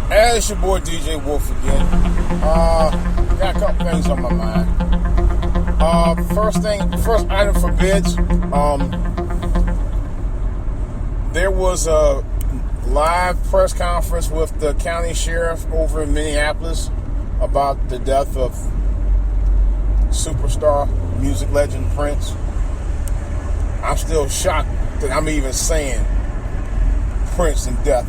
Hey, it's your boy DJ Wolf again. Got a couple things on my mind. First item for bids. There was a live press conference with the county sheriff over in Minneapolis about the death of superstar music legend Prince. I'm still shocked that I'm even saying Prince and death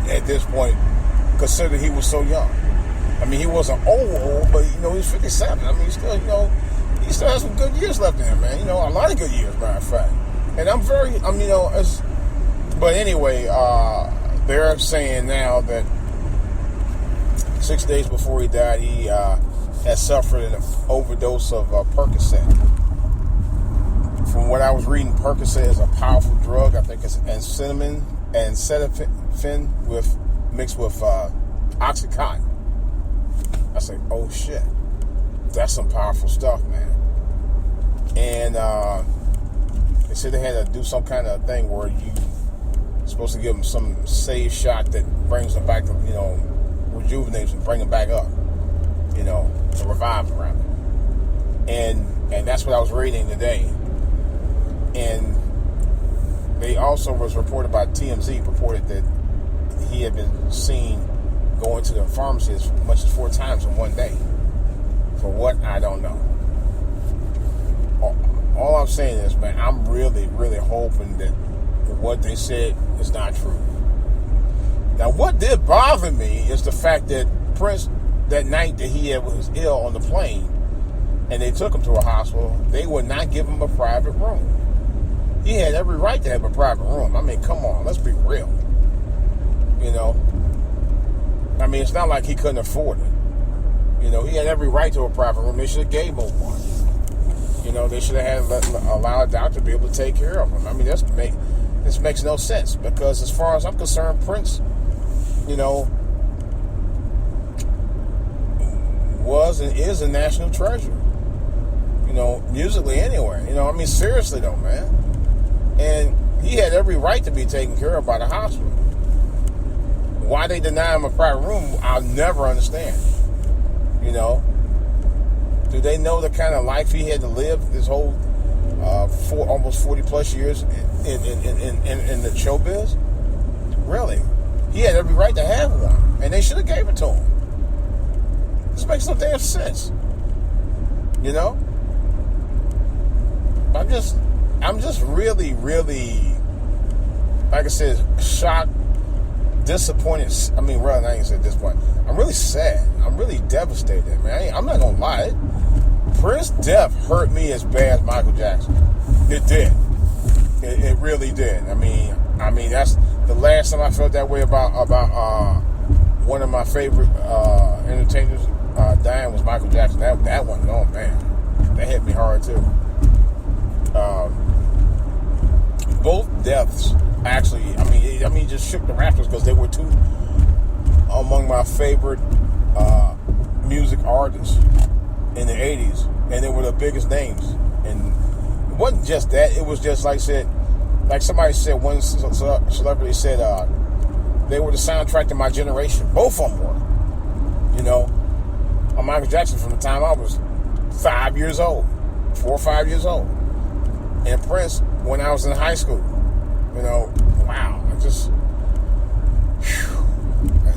at this point, considering he was so young. I mean, he wasn't old, but he's 57. I mean, he still has some good years left in him, man. A lot of good years, matter of fact. And but anyway, they're saying now that 6 days before he died, he had suffered an overdose of Percocet. From what I was reading, Percocet is a powerful drug. I think it's amphetamine mixed with Oxycontin. I say, oh shit, that's some powerful stuff, man. And they said they had to do some kind of thing where you're supposed to give them some save shot that brings them back to, rejuvenates and bring them back up, to revive them rather. And that's what I was reading today. And they also was reported by TMZ, reported that he had been seen going to the pharmacy as much as 4 times in one day. For what? I don't know. All I'm saying is, man, I'm really, really hoping that what they said is not true. Now, what did bother me is the fact that Prince, that night that he was ill on the plane, and they took him to a hospital, they would not give him a private room. He had every right to have a private room. I mean, come on, let's be real. I mean, it's not like he couldn't afford it. He had every right to a private room. They should have gave him one. They should have allowed a doctor to be able to take care of him. I mean, this makes no sense, because as far as I'm concerned, Prince, was and is a national treasure. Musically anyway. I mean, seriously though, man. And he had every right to be taken care of by the hospital. Why they deny him a private room, I'll never understand. Do they know the kind of life he had to live this whole almost 40 plus years in the showbiz? Really? He had every right to have one, and they should have gave it to him. This makes no damn sense. I'm just really, really, like I said, shocked, disappointed. I mean, rather, I ain't say disappointed. I'm really sad. I'm really devastated, man. I'm not gonna lie. Prince's death hurt me as bad as Michael Jackson. It did. It really did. I mean, that's the last time I felt that way about one of my favorite entertainers dying was Michael Jackson. That one, oh man, that hit me hard too. Both deaths actually, I mean, just shook the rafters, because they were two among my favorite music artists in the 80s, and they were the biggest names. And it wasn't just that, it was just like somebody said, one celebrity said, they were the soundtrack to my generation. Both of them were. Michael Jackson from the time I was 5 years old, 4 or 5 years old. And Prince when I was in high school. Wow.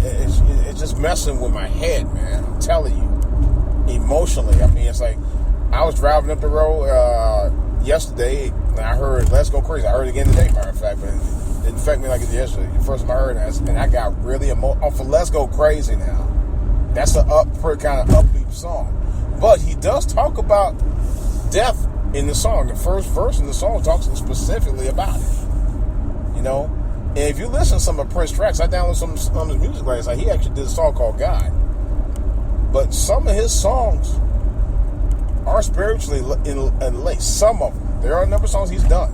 It's just messing with my head, man. I'm telling you. Emotionally. I mean, it's like, I was driving up the road yesterday, and I heard Let's Go Crazy. I heard it again today, matter of fact, but it didn't affect me like it did yesterday. The first time I heard it, and I got really emotional. For Let's Go Crazy now. That's an kind of upbeat song. But he does talk about death in the song. The first verse in the song talks specifically about it. And if you listen to some of Prince tracks, I downloaded some of his music last night. He actually did a song called God. But some of his songs are spiritually laced. Some of them. There are a number of songs he's done.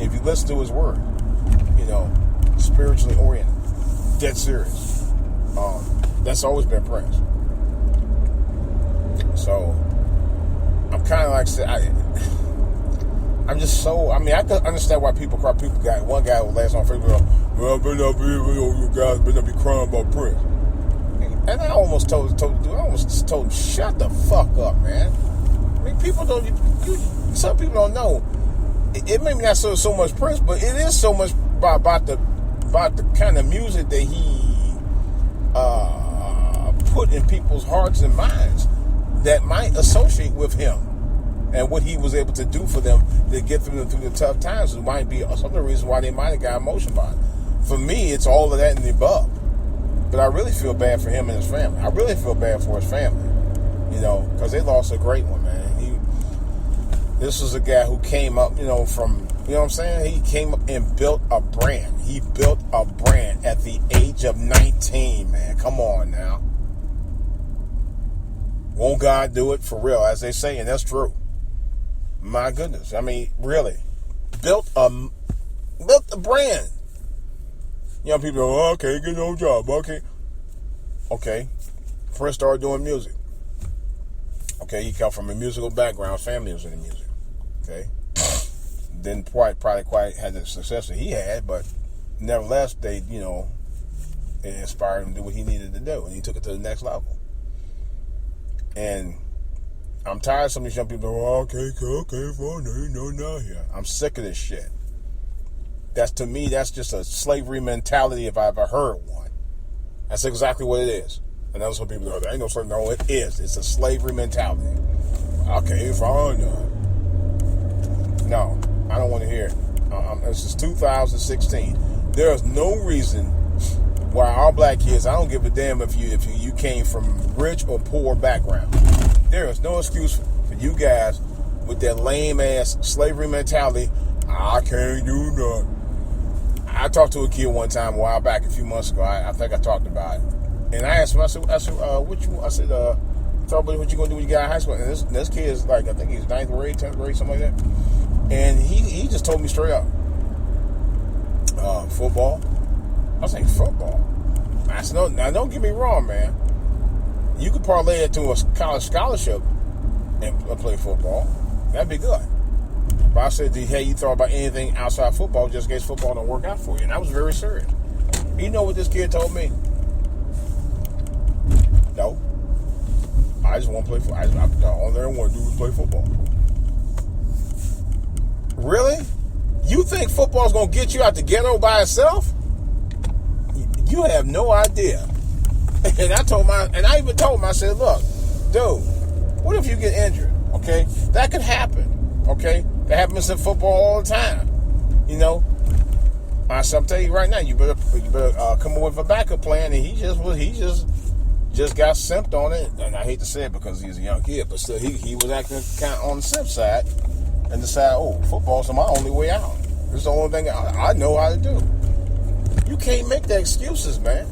If you listen to his word, spiritually oriented, dead serious. That's always been Prince. So I'm kind of like, I'm just so, I can understand why people cry. One guy who last on Facebook, well, you guys better not be crying about Prince. And I almost told the dude, I almost told him, shut the fuck up, man. I mean, people don't, some people don't know. It may be not so much Prince, but it is so much about the kind of music that he put in people's hearts and minds that might associate with him and what he was able to do for them to get them through the tough times. It might be some of the reasons why they might have got emotional about it. For me, it's all of that and the above. But I really feel bad for him and his family. I really feel bad for his family, because they lost a great one, man. This was a guy who came up, from, what I'm saying? He came up and built a brand. He built a brand at the age of 19, man. Come on now. Won't God do it? For real, as they say, and that's true. My goodness. I mean, really. Built a brand. People go, oh, okay, get no job, okay. Okay. Prince started doing music. Okay, he come from a musical background. His family was in music. Okay. Didn't probably quite had the success that he had, but nevertheless, they, it inspired him to do what he needed to do, and he took it to the next level. And I'm tired of some of these young people going, oh, okay, fine, no, here. I'm sick of this shit. To me, that's just a slavery mentality if I ever heard one. That's exactly what it is. And that's what people go, there ain't no slavery. No, it is. It's a slavery mentality. Okay, fine. No, I don't want to hear it. This is 2016. There is no reason why our black kids, I don't give a damn if you came from rich or poor background. There is no excuse for you guys with that lame-ass slavery mentality. I can't do nothing. I talked to a kid one time a while back, a few months ago. I think I talked about it. And I asked him, I said, what you gonna do when you get out of high school? And this kid is like, I think he's 9th grade, 10th grade, something like that. And he just told me straight up, football. I was like, football? I said, no, now don't get me wrong, man. You could parlay it to a college scholarship and play football. That'd be good. But I said, hey, you thought about anything outside football just in case football don't work out for you? And I was very serious. You know what this kid told me? No. I just want to play football. The only thing I want to do is play football. Really? You think football's going to get you out the ghetto by itself? You have no idea. And I even told him, I said, look, dude, what if you get injured? Okay? That could happen. Okay? That happens in football all the time. I said, I'm telling you right now, you better come up with a backup plan. And he just got simped on it. And I hate to say it because he's a young kid, but still he was acting kind of on the simp side and decided, oh, football's my only way out. This is the only thing I know how to do. You can't make the excuses, man.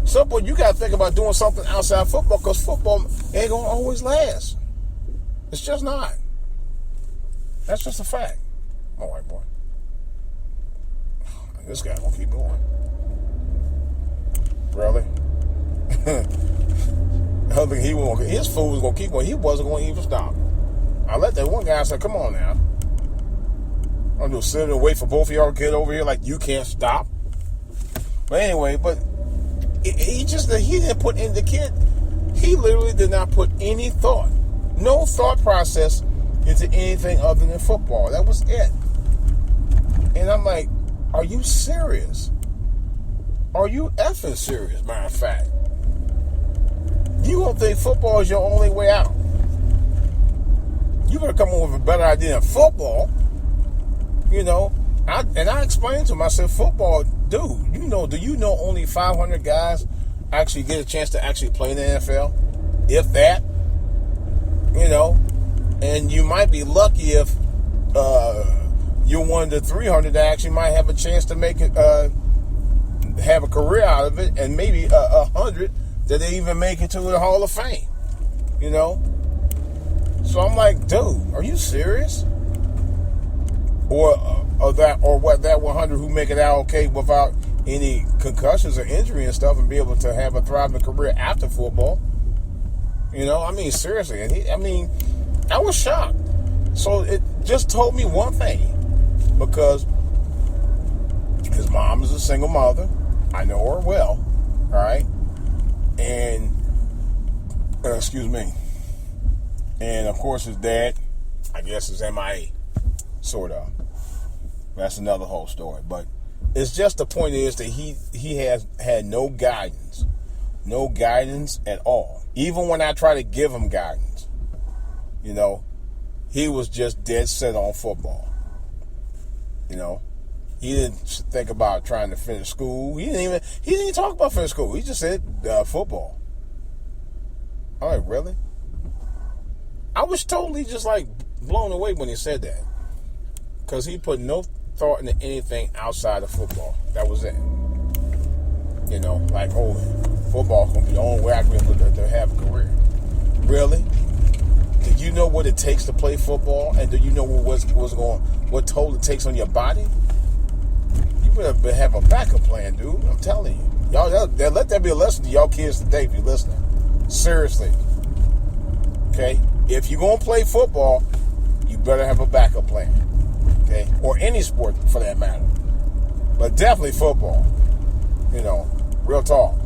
Some point you got to think about doing something outside football because football ain't going to always last. It's just not. That's just a fact. My white boy. This guy going to keep going. Really? I don't think his fool was going to keep going. He wasn't going to even stop. I let that one guy say, come on now. I'm going to sit and wait for both of y'all to get over here like you can't stop. But anyway, he didn't put in the kid. He literally did not put any thought. No thought process into anything other than football. That was it. And I'm like, are you serious? Are you effing serious, matter of fact? You don't think football is your only way out? You better come up with a better idea than football. I explained to him, I said, football, dude, do you know only 500 guys actually get a chance to actually play in the NFL? If that, and you might be lucky if you're one of the 300 that actually might have a chance to make it, have a career out of it, and maybe 100 that they even make it to the Hall of Fame, So I'm like, dude, are you serious? Or that 100 who make it out okay without any concussions or injury and stuff and be able to have a thriving career after football. Seriously. And I was shocked. So it just told me one thing. Because his mom is a single mother. I know her well, all right? And, excuse me. And, of course, his dad, I guess, is MIA, sort of. That's another whole story. But it's just the point is that he has had no guidance at all. Even when I try to give him guidance, you know, he was just dead set on football. You know, he didn't think about trying to finish school. He didn't even talk about finishing school. He just said football. I'm like, really? I was totally just like blown away when he said that, because he put no thought into anything outside of football. That was it. You know, like, oh, football's gonna be the only way I can be able to have a career. Really? Do you know what it takes to play football? And do you know what toll it takes on your body? You better have a backup plan, dude. I'm telling you. Y'all, let that be a lesson to y'all kids today if you're listening. Seriously. Okay? If you're going to play football, you better have a backup plan. Okay? Or any sport for that matter. But definitely football. You know, real talk.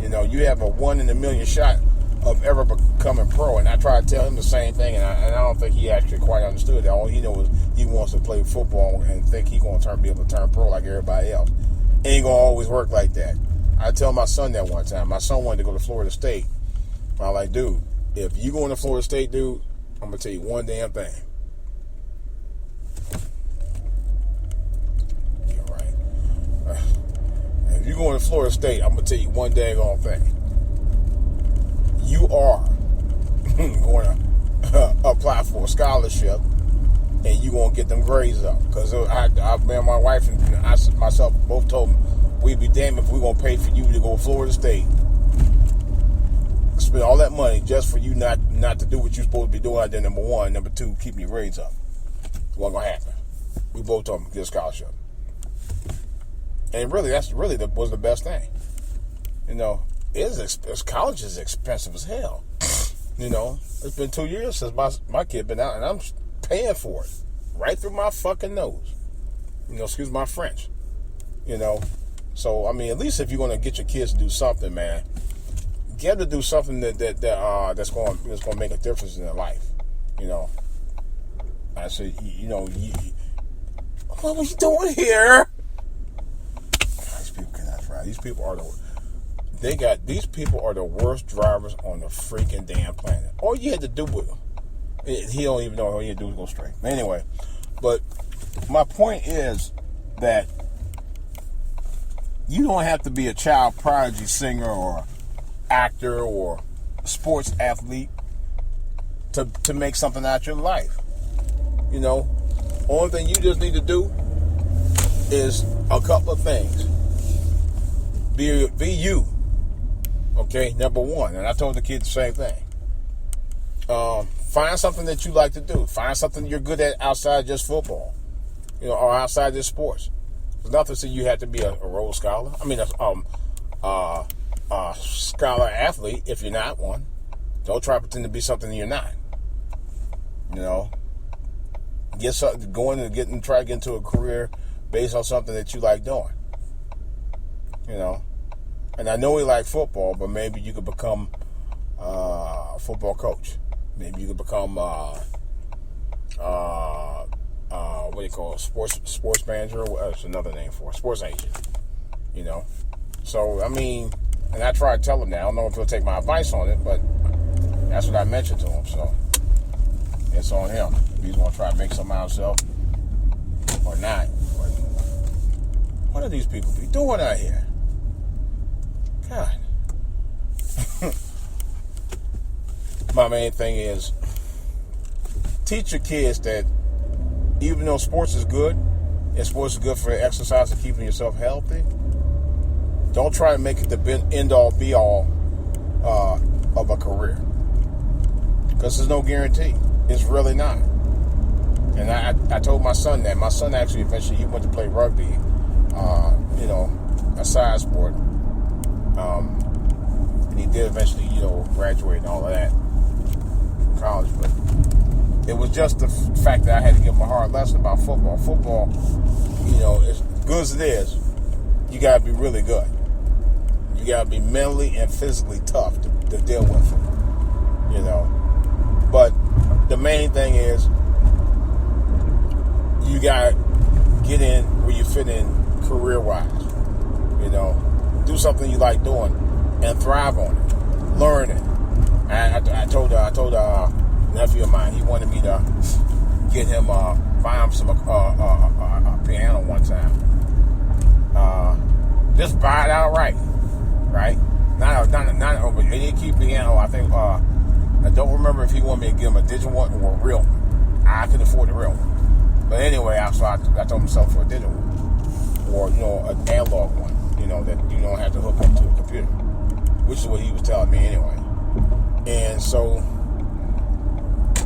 You know, you have a 1 in a million shot of ever becoming pro, and I tried to tell him the same thing, and I don't think he actually quite understood that. All he knows is he wants to play football and think he's going to be able to turn pro like everybody else. Ain't going to always work like that. I tell my son that one time. My son wanted to go to Florida State. I'm like, dude, if you going to Florida State, dude, I'm going to tell you one damn thing. You're right. If you're going to Florida State, I'm going to tell you one daggone thing. You are going to apply for a scholarship, and you're going to get them grades up. Because my wife and myself both told me, we'd be damned if we're going to pay for you to go to Florida State, spend all that money just for you not to do what you're supposed to be doing out there, number one. Number two, keeping your grades up. It wasn't going to happen. We both told them to get a scholarship. And really, was the best thing. You know, college is expensive as hell. You know, it's been 2 years since my kid been out, and I'm paying for it right through my fucking nose. You know, excuse my French. You know, so I mean, at least if you're gonna get your kids to do something, man, get them to do something that's going to make a difference in their life. You know, I said, you know, what are you doing here? These people cannot drive. These people are the worst drivers on the freaking damn planet. All you had to do with them, he don't even know all you had to do was go straight. Anyway, but my point is that you don't have to be a child prodigy singer or actor or sports athlete to make something out of your life. You know, only thing you just need to do is a couple of things. Be you. Okay, number one. And I told the kids the same thing. Find something that you like to do. Find something you're good at outside just football. You know, or outside just sports. There's nothing to say you have to be a Rhodes Scholar. I mean, a scholar athlete if you're not one. Don't try to pretend to be something you're not. You know, try to get into a career based on something that you like doing. You know, and I know we like football, but maybe you could become a football coach. Maybe you could become what do you call it? Sports manager. What's another name for it? Sports agent. You know, so I mean, and I try to tell him that. I don't know if he'll take my advice on it, but that's what I mentioned to him. So it's on him. If he's gonna try to make something out of himself or not. But what are these people be doing out here? God. My main thing is teach your kids that even though sports is good, and sports is good for exercise and keeping yourself healthy, don't try to make it the end-all, be-all of a career. Because there's no guarantee. It's really not. And I told my son that. My son actually eventually, he went to play rugby, you know, a side sport. And he did eventually, you know, graduate and all of that from college. But it was just the fact that I had to give him a hard lesson about football. Football, you know, good as it is, you gotta be really good. You gotta be mentally and physically tough to deal with it. You know. But the main thing is you gotta get in where you fit in career-wise. You know, do something you like doing and thrive on it. Learn it. I told a nephew of mine, he wanted me to get him buy him some a piano one time. Just buy it outright, right? Not an key piano. I think I don't remember if he wanted me to give him a digital one or a real one. I could afford the real one, but anyway, I told him sell for a digital one or an analog one. That you don't have to hook up to a computer, which is what he was telling me anyway. And so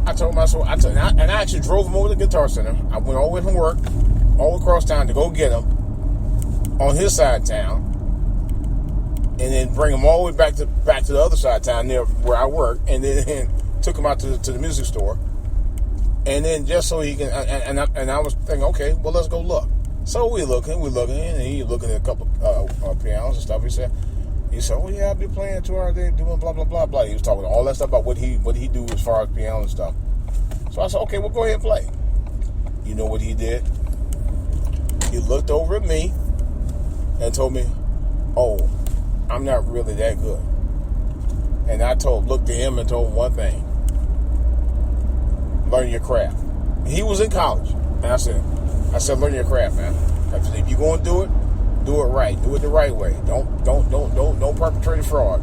I told myself, and I actually drove him over to the Guitar Center. I went all the way from work, all across town to go get him on his side of town, and then bring him all the way back to the other side of town near where I work, and then took him out to the music store, and then just so he can. And I was thinking, okay, well, let's go look. So we're looking, and he looking at a couple pianos and stuff. He said, oh yeah, I'll be playing 2 hours a day, doing blah blah blah blah. He was talking all that stuff about what he do as far as piano and stuff. So I said, okay, well, go ahead and play. You know what he did? He looked over at me and told me, oh, I'm not really that good. And I looked at him and told him one thing: learn your craft. He was in college, and I said, learn your craft, man. If you're going to do it right. Do it the right way. Don't perpetrate a fraud.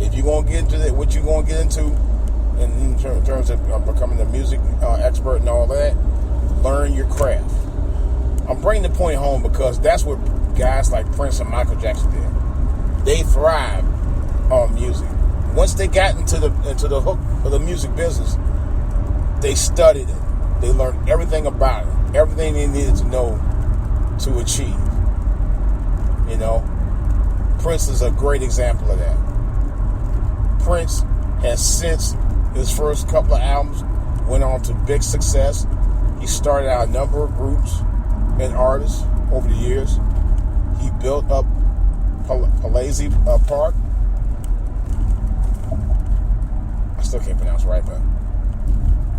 If you're going to get into what you're going to get into in terms of becoming a music expert and all that, learn your craft. I'm bringing the point home because that's what guys like Prince and Michael Jackson did. They thrived on music. Once they got into the hook of the music business, they studied it. They learned everything about it, everything they needed to know to achieve. Prince is a great example of that. Prince has, since his first couple of albums, went on to big success. He started out a number of groups and artists over the years. He built up Palazzi Park. I still can't pronounce it right,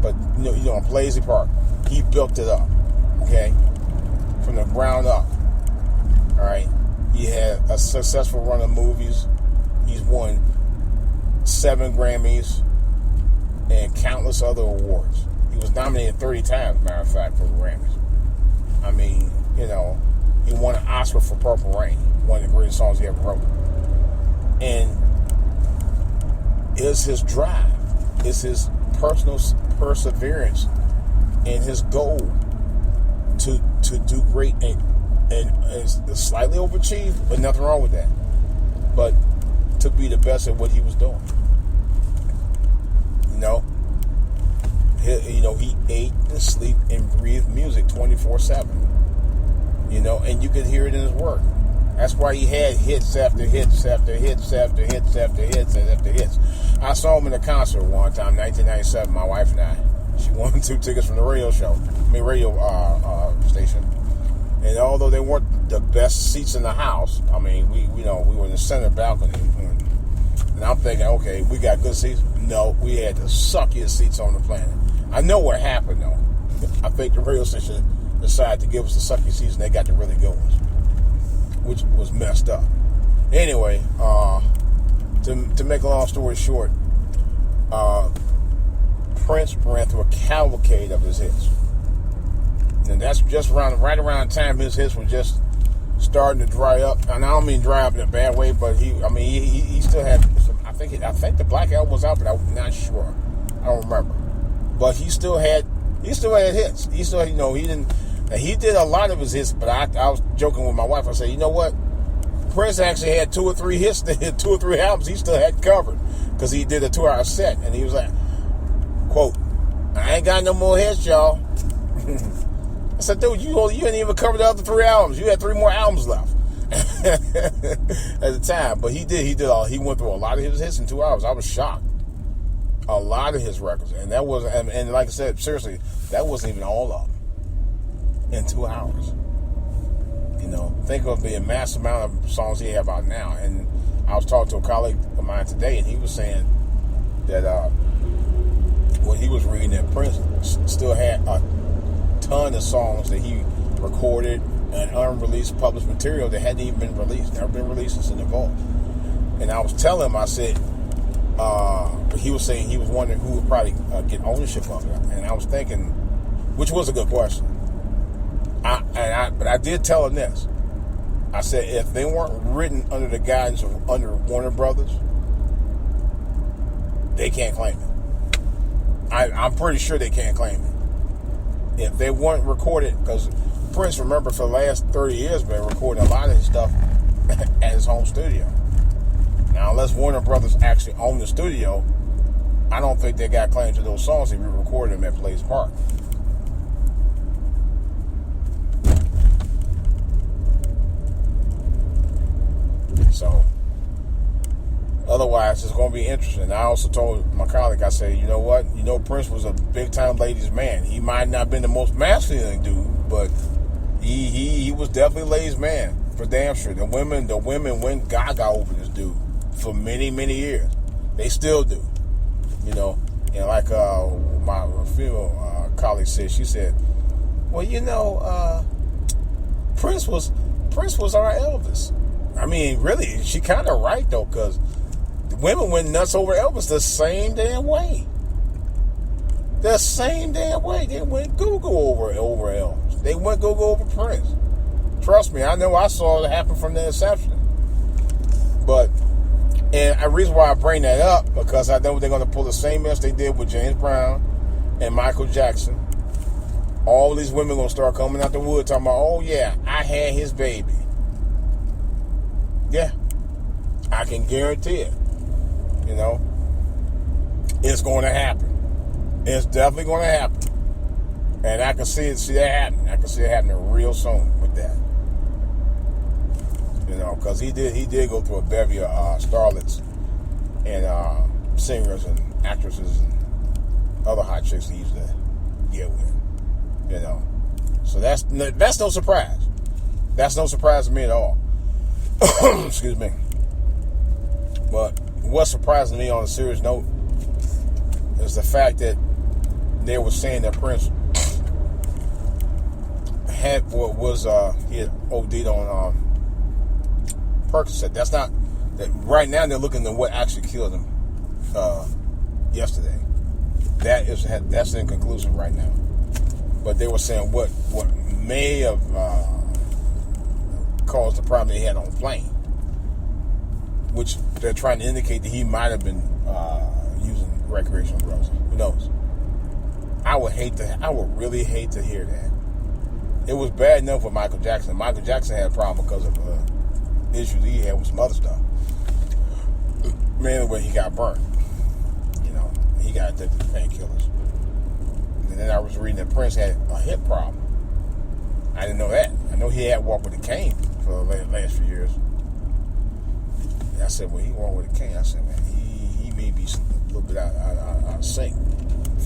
but Palazzi Park, he built it up, okay, from the ground up. All right, he had a successful run of movies. He's won 7 Grammys and countless other awards. He was nominated 30 times, matter of fact, for the Grammys. I mean, he won an Oscar for Purple Rain, one of the greatest songs he ever wrote. And it's his drive, it's his personal perseverance, and his goal to do great and slightly overachieve, but nothing wrong with that. But to be the best at what he was doing. He ate and sleep and breathed music 24/7. And you could hear it in his work. That's why he had hits after hits after hits after hits after hits after hits. I saw him in a concert one time, 1997. My wife and I. She won 2 tickets from the radio station. And although they weren't the best seats in the house, I mean, we were in the center balcony. And I'm thinking, okay, we got good seats. No, we had the suckiest seats on the planet. I know what happened though. I think the radio station decided to give us the sucky seats, and they got the really good ones, which was messed up. Anyway, to make a long story short, Prince ran through a cavalcade of his hits. And that's just right around the time his hits were just starting to dry up. And I don't mean dry up in a bad way, but he still had some, I think the Black Album was out, but I'm not sure. I don't remember. But he still had hits. He still, he did a lot of his hits, but I was joking with my wife. I said, you know what? Prince actually had 2 or 3 hits, 2 or 3 albums he still had covered, because he did a 2-hour set, and he was like, quote, I ain't got no more hits, y'all. I said, dude, you didn't even cover the other 3 albums. You had 3 more albums left at the time. But he went through a lot of his hits in 2 hours. I was shocked. A lot of his records. And that was, and like I said, seriously, that wasn't even all of them in 2 hours. think of the massive amount of songs he have out now. And I was talking to a colleague of mine today, and he was saying that when he was reading that Prince still had a ton of songs that he recorded and unreleased published material that hadn't even been released, never been released, it's in the vault. And I was telling him, I said, he was saying he was wondering who would probably get ownership of it. And I was thinking, which was a good question. But I did tell him this. I said, if they weren't written under the guidance of under Warner Brothers, they can't claim it. I'm pretty sure they can't claim it. If they weren't recorded, because Prince, remember, for the last 30 years, been recording a lot of his stuff at his home studio. Now, unless Warner Brothers actually own the studio, I don't think they got claim to those songs if you recorded them at Blaze Park. So, otherwise, it's going to be interesting. I also told my colleague, I said, you know what? Prince was a big-time ladies' man. He might not have been the most masculine dude, but he was definitely a ladies' man, for damn sure. The women went gaga over this dude for many, many years. They still do, And like my female colleague said, she said, well, Prince was our Elvis. I mean, really, she kind of right, though, because the women went nuts over Elvis the same damn way. The same damn way. They went Google over Elvis. They went Google over Prince. Trust me, I know I saw it happen from the inception. And the reason why I bring that up, because I know they're going to pull the same mess they did with James Brown and Michael Jackson. All these women going to start coming out the wood talking about, oh yeah, I had his baby. Yeah, I can guarantee it. It's going to happen. It's definitely going to happen. And I can see that happening. I can see it happening real soon with that. Because he did go through a bevy of starlets and singers and actresses and other hot chicks he used to get with. So that's no surprise. That's no surprise to me at all. Excuse me. But what surprised me on a serious note is the fact that they were saying that Prince had he had OD'd on Percocet. That's not that. Right now they're looking at what actually killed him yesterday. That's inconclusive right now. But they were saying what may have caused the problem he had on the plane, which they're trying to indicate that he might have been using recreational drugs. Who knows? I would really hate to hear that. It was bad enough with Michael Jackson. Michael Jackson had a problem because of issues he had with some other stuff. Mainly when he got burnt. He got addicted to painkillers. And then I was reading that Prince had a hip problem. I didn't know that. I know he had walked with a cane for the last few years. And I said, well, he walked with a cane. I said, man, he may be a little bit out of sync.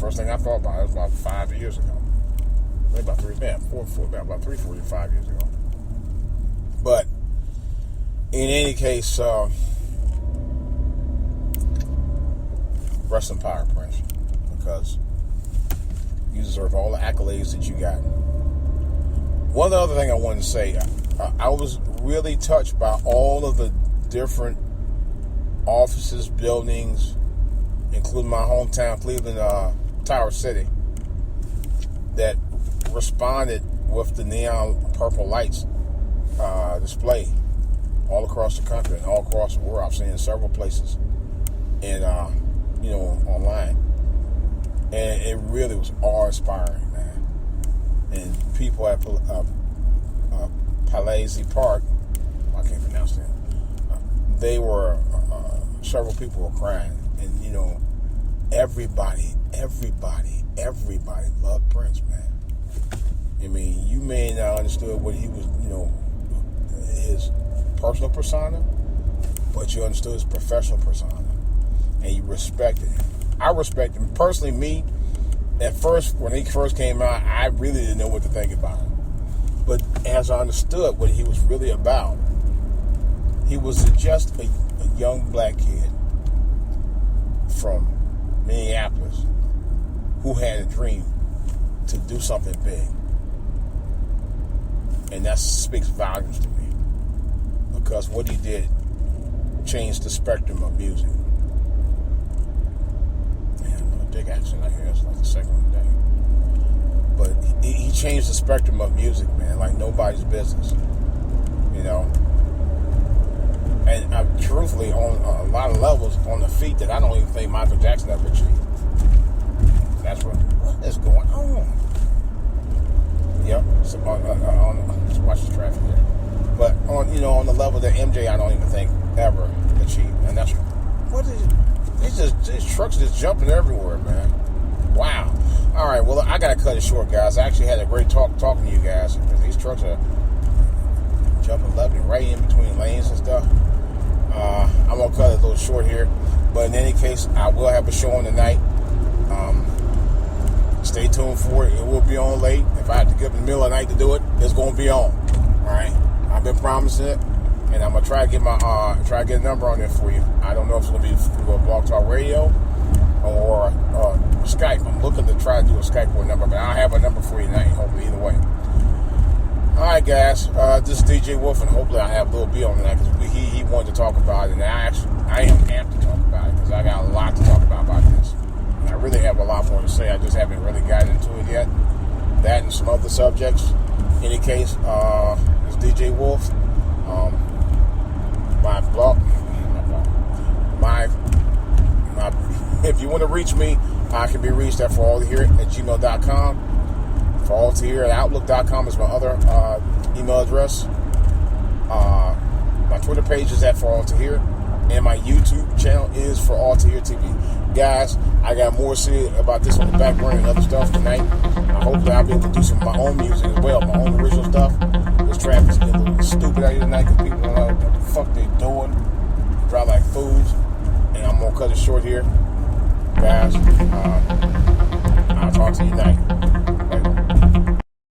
First thing I thought about it was about 5 years ago. Maybe about 3, 4 to 5 years ago. But in any case, rest in power, Prince, because you deserve all the accolades that you got. One other thing I wanted to say, I was really touched by all of the different offices, buildings, including my hometown, Cleveland, Tower City, that responded with the neon purple lights display all across the country and all across the world. I've seen it in several places and online, and it really was awe-inspiring, man. And people at Palais Park, I can't pronounce that. They were several people were crying, and everybody loved Prince, man. I mean, you may not understood what he was, his personal persona, but you understood his professional persona, and you respected him. I respect him personally. Me, at first, when he first came out, I really didn't know what to think about him. But as I understood what he was really about, he was just a young black kid from Minneapolis who had a dream to do something big. And that speaks volumes to me. Because what he did changed the spectrum of music. Man, another big accident out here. It's like the second one today. But he changed the spectrum of music, man, like nobody's business. You know? And truthfully, on a lot of levels, on the feet that I don't even think Michael Jackson ever achieved. That's what is going on. Yep. So let's watch the traffic here. But on the level that MJ, I don't even think ever achieved. And that's what is these trucks just jumping everywhere, man. Wow. All right. Well, I gotta cut it short, guys. I actually had a great talking to you guys because these trucks are jumping left and right in between lanes and stuff. I'm gonna cut it a little short here, but in any case, I will have a show on tonight. Stay tuned for it. It will be on late. If I have to get up in the middle of the night to do it, it's gonna be on. All right. I've been promising it, and I'm gonna try to get a number on there for you. I don't know if it's gonna be through a Blog Talk Radio or Skype. I'm looking to try to do a Skype or a number, but I'll have a number for you tonight. Hopefully, either way. All right, guys. This is DJ Wolf, and hopefully I have Lil B on tonight because he wanted to talk about it, and I am amped to talk about it because I got a lot to talk about this. And I really have a lot more to say. I just haven't really gotten into it yet. That and some other subjects. In any case, it's DJ Wolf. If you want to reach me, I can be reached at foralltohear@gmail.com. foralltohear@outlook.com is my other email address. My Twitter page is at foralltohear, and my YouTube channel is foralltohear TV. Guys, I got more to say about this on the back burner and other stuff tonight. Hopefully I'll be able to do some of my own music as well, my own original stuff. This traffic's getting a little stupid out here tonight because people don't know what the fuck they're doing. Drive like fools. And I'm going to cut it short here. Guys, I'll talk to you tonight. Later.